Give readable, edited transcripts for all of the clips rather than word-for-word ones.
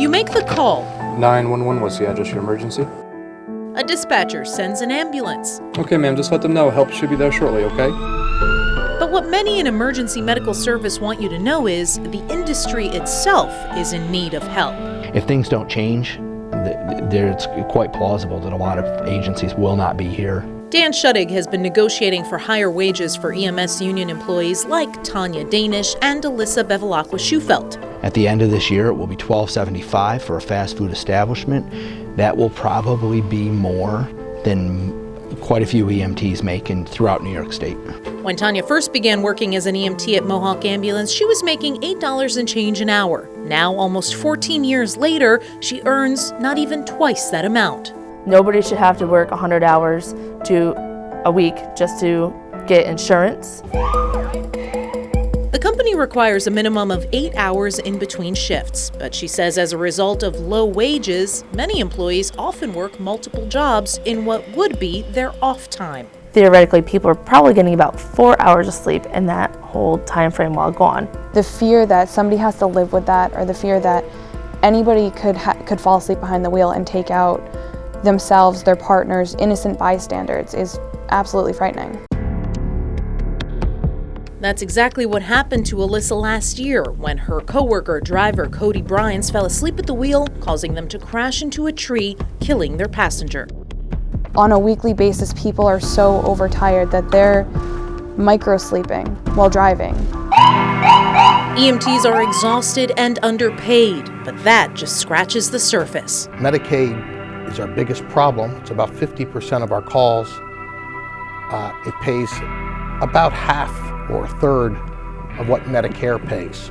You make the call. 911, what's the address of your emergency? A dispatcher sends an ambulance. Okay, ma'am, just let them know. Help should be there shortly, okay? But what many in emergency medical service want you to know is the industry itself is in need of help. If things don't change, it's quite plausible that a lot of agencies will not be here. Dan Schuttig has been negotiating for higher wages for EMS union employees like Tanya Danish and Alyssa Bevilacqua-Schufelt. At the end of this year, it will be $12.75 for a fast food establishment. That will probably be more than quite a few EMTs make throughout New York State. When Tanya first began working as an EMT at Mohawk Ambulance, she was making $8 and change an hour. Now, almost 14 years later, she earns not even twice that amount. Nobody should have to work 100 hours to a week just to get insurance. The company requires a minimum of 8 hours in between shifts, but she says as a result of low wages, many employees often work multiple jobs in what would be their off time. Theoretically, people are probably getting about 4 hours of sleep in that whole time frame while gone. The fear that somebody has to live with that, or the fear that anybody could fall asleep behind the wheel and take out themselves, their partners, innocent bystanders, is absolutely frightening. That's exactly what happened to Alyssa last year when her coworker driver Cody Bryans fell asleep at the wheel, causing them to crash into a tree, killing their passenger. On a weekly basis, people are so overtired that they're micro-sleeping while driving. EMTs are exhausted and underpaid, but that just scratches the surface. Medicaid is our biggest problem. It's about 50% of our calls. It pays about half or a third of what Medicare pays.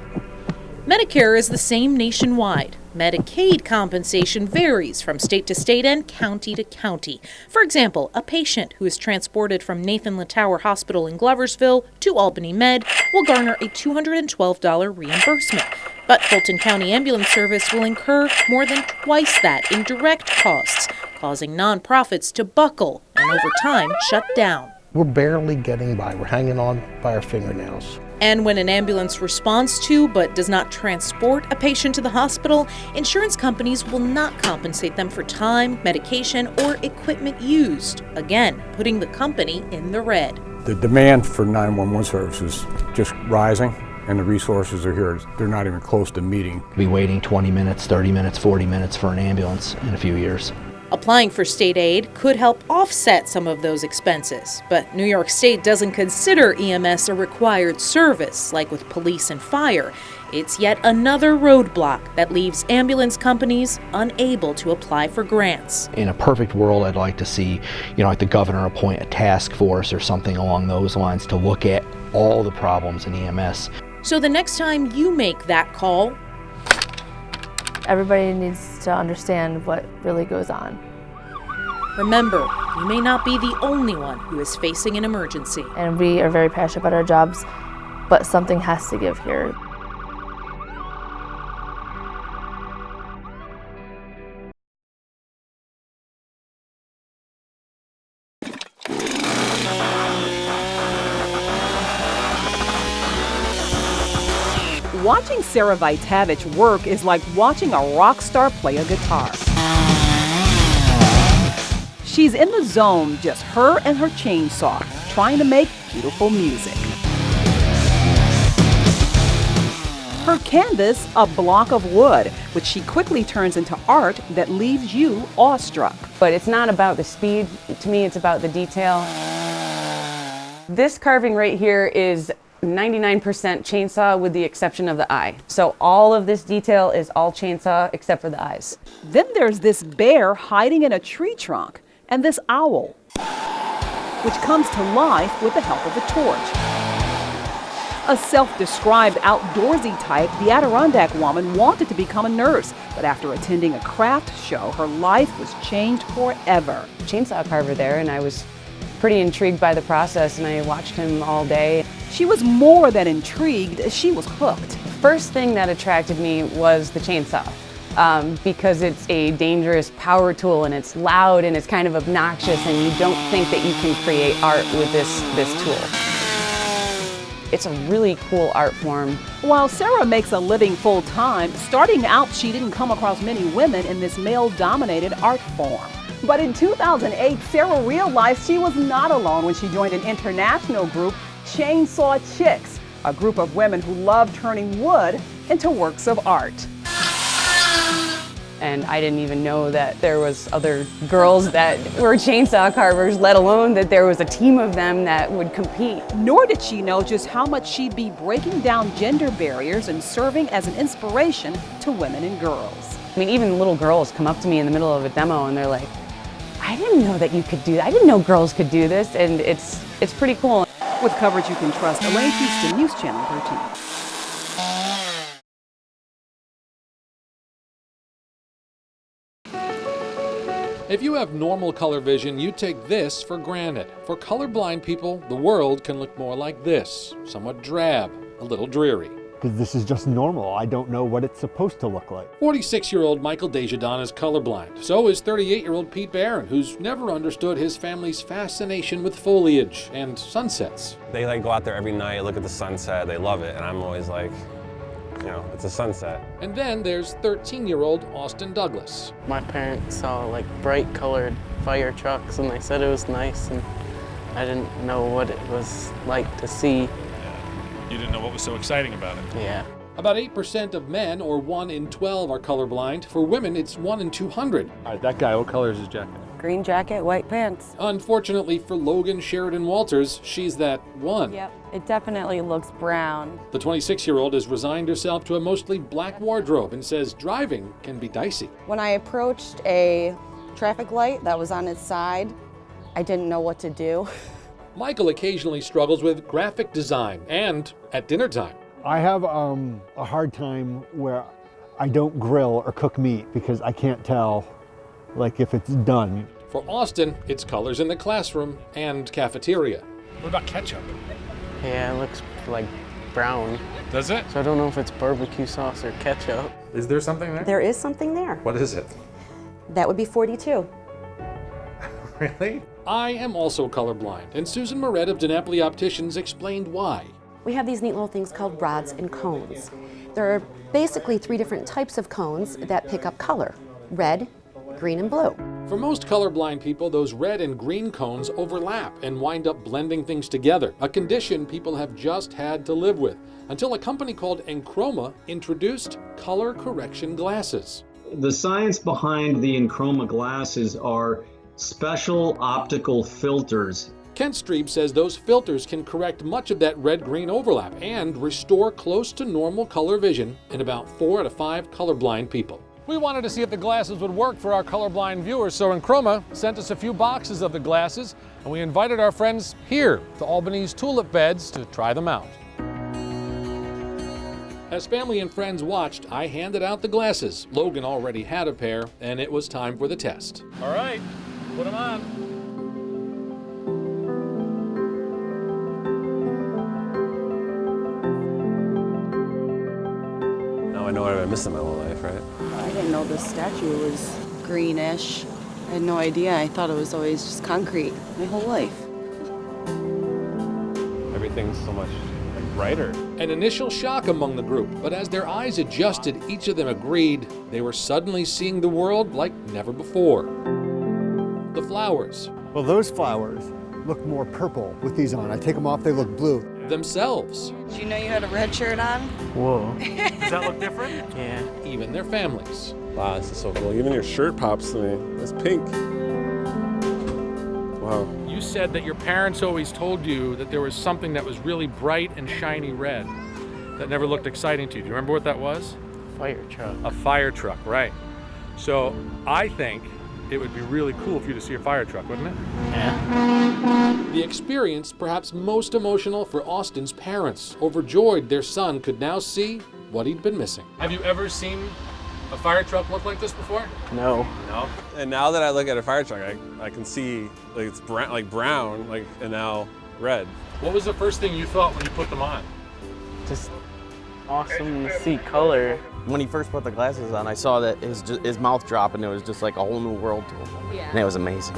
Medicare is the same nationwide. Medicaid compensation varies from state to state and county to county. For example, a patient who is transported from Nathan Littauer Hospital in Gloversville to Albany Med will garner a $212 reimbursement. But Fulton County Ambulance Service will incur more than twice that in direct costs, causing nonprofits to buckle and over time shut down. We're barely getting by. We're hanging on by our fingernails. And when an ambulance responds to but does not transport a patient to the hospital, insurance companies will not compensate them for time, medication, or equipment used, again, putting the company in the red. The demand for 911 service is just rising, and the resources are here. They're not even close to meeting. We'll be waiting 20 minutes, 30 minutes, 40 minutes for an ambulance in a few years. Applying for state aid could help offset some of those expenses, but New York State doesn't consider EMS a required service, like with police and fire. It's yet another roadblock that leaves ambulance companies unable to apply for grants. In a perfect world, I'd like to see, like the governor appoint a task force or something along those lines to look at all the problems in EMS. So the next time you make that call, Everybody needs to understand what really goes on. remember, you may not be the only one who is facing an emergency. And we are very passionate about our jobs, but something has to give here. Watching Sarah Vitavich work is like watching a rock star play a guitar. She's in the zone, just her and her chainsaw, trying to make beautiful music. Her canvas, a block of wood, which she quickly turns into art that leaves you awestruck. But it's not about the speed. To me, it's about the detail. This carving right here is 99% chainsaw with the exception of the eye. So all of this detail is all chainsaw except for the eyes. Then there's this bear hiding in a tree trunk and this owl, which comes to life with the help of a torch. A self-described outdoorsy type, the Adirondack woman wanted to become a nurse, but after attending a craft show, her life was changed forever. Chainsaw carver there, and I was pretty intrigued by the process, and I watched him all day. She was more than intrigued, she was hooked. First thing that attracted me was the chainsaw, because it's a dangerous power tool, and it's loud, and it's kind of obnoxious, and you don't think that you can create art with this tool. It's a really cool art form. While Sarah makes a living full-time, starting out she didn't come across many women in this male-dominated art form. But in 2008, Sarah realized she was not alone when she joined an international group, Chainsaw Chicks, a group of women who love turning wood into works of art. And I didn't even know that there was other girls that were chainsaw carvers, let alone that there was a team of them that would compete. Nor did she know just how much she'd be breaking down gender barriers and serving as an inspiration to women and girls. I mean, even little girls come up to me in the middle of a demo and they're like, I didn't know that you could do that. I didn't know girls could do this, and it's pretty cool. With coverage you can trust, Elaine Houston, News Channel 13. If you have normal color vision, you take this for granted. For colorblind people, the world can look more like this, somewhat drab, a little dreary. Because this is just normal. I don't know what it's supposed to look like. 46-year-old Michael Desjardins is colorblind. So is 38-year-old Pete Barron, who's never understood his family's fascination with foliage and sunsets. They like go out there every night, look at the sunset, they love it, and I'm always like, you know, it's a sunset. And then there's 13-year-old Austin Douglas. My parents saw like bright colored fire trucks and they said it was nice, and I didn't know what it was like to see. You didn't know what was so exciting about it. Yeah. About 8% of men, or 1 in 12, are colorblind. For women, it's 1 in 200. All right, that guy, what color is his jacket? Green jacket, white pants. Unfortunately for Logan Sheridan Walters, she's that one. Yep, it definitely looks brown. The 26-year-old has resigned herself to a mostly black wardrobe and says driving can be dicey. When I approached a traffic light that was on its side, I didn't know what to do. Michael occasionally struggles with graphic design and at dinner time. I have a hard time where I don't grill or cook meat because I can't tell like if it's done. For Austin, it's colors in the classroom and cafeteria. What about ketchup? Yeah, it looks like brown. Does it? So I don't know if it's barbecue sauce or ketchup. Is there something there? There is something there. What is it? That would be 42. Really? I am also colorblind, and Susan Moret of DiNapoli Opticians explained why. We have these neat little things called rods and cones. There are basically 3 different types of cones that pick up color: red, green, and blue. For most colorblind people, those red and green cones overlap and wind up blending things together, a condition people have just had to live with, until a company called Enchroma introduced color correction glasses. The science behind the Enchroma glasses are special optical filters. Kent Streeb says those filters can correct much of that red-green overlap and restore close to normal color vision in about 4 out of 5 colorblind people. We wanted to see if the glasses would work for our colorblind viewers, so Enchroma sent us a few boxes of the glasses, and we invited our friends here to Albany's Tulip Beds to try them out. As family and friends watched, I handed out the glasses. Logan already had a pair, and it was time for the test. All right, put them on. Now I know what I've been missing my whole life, right? I didn't know this statue was greenish. I had no idea. I thought it was always just concrete my whole life. Everything's so much brighter. An initial shock among the group, but as their eyes adjusted, each of them agreed they were suddenly seeing the world like never before. The flowers. Well, those flowers look more purple with these on. I take them off, they look blue. Themselves. Did you know you had a red shirt on? Whoa. Does that look different? Yeah. Even their families. Wow, this is so cool. Even your shirt pops to me. It's pink. Wow. You said that your parents always told you that there was something that was really bright and shiny red that never looked exciting to you. Do you remember what that was? Fire truck. A fire truck, right. So I think it would be really cool for you to see a fire truck, wouldn't it? Yeah. The experience perhaps most emotional for Austin's parents. Overjoyed, their son could now see what he'd been missing. Have you ever seen a fire truck look like this before? No. No. And now that I look at a fire truck, I can see like it's brown, and now red. What was the first thing you thought when you put them on? Just awesome to see color. When he first put the glasses on, I saw that his mouth drop, and it was just like a whole new world to him. Yeah. And it was amazing.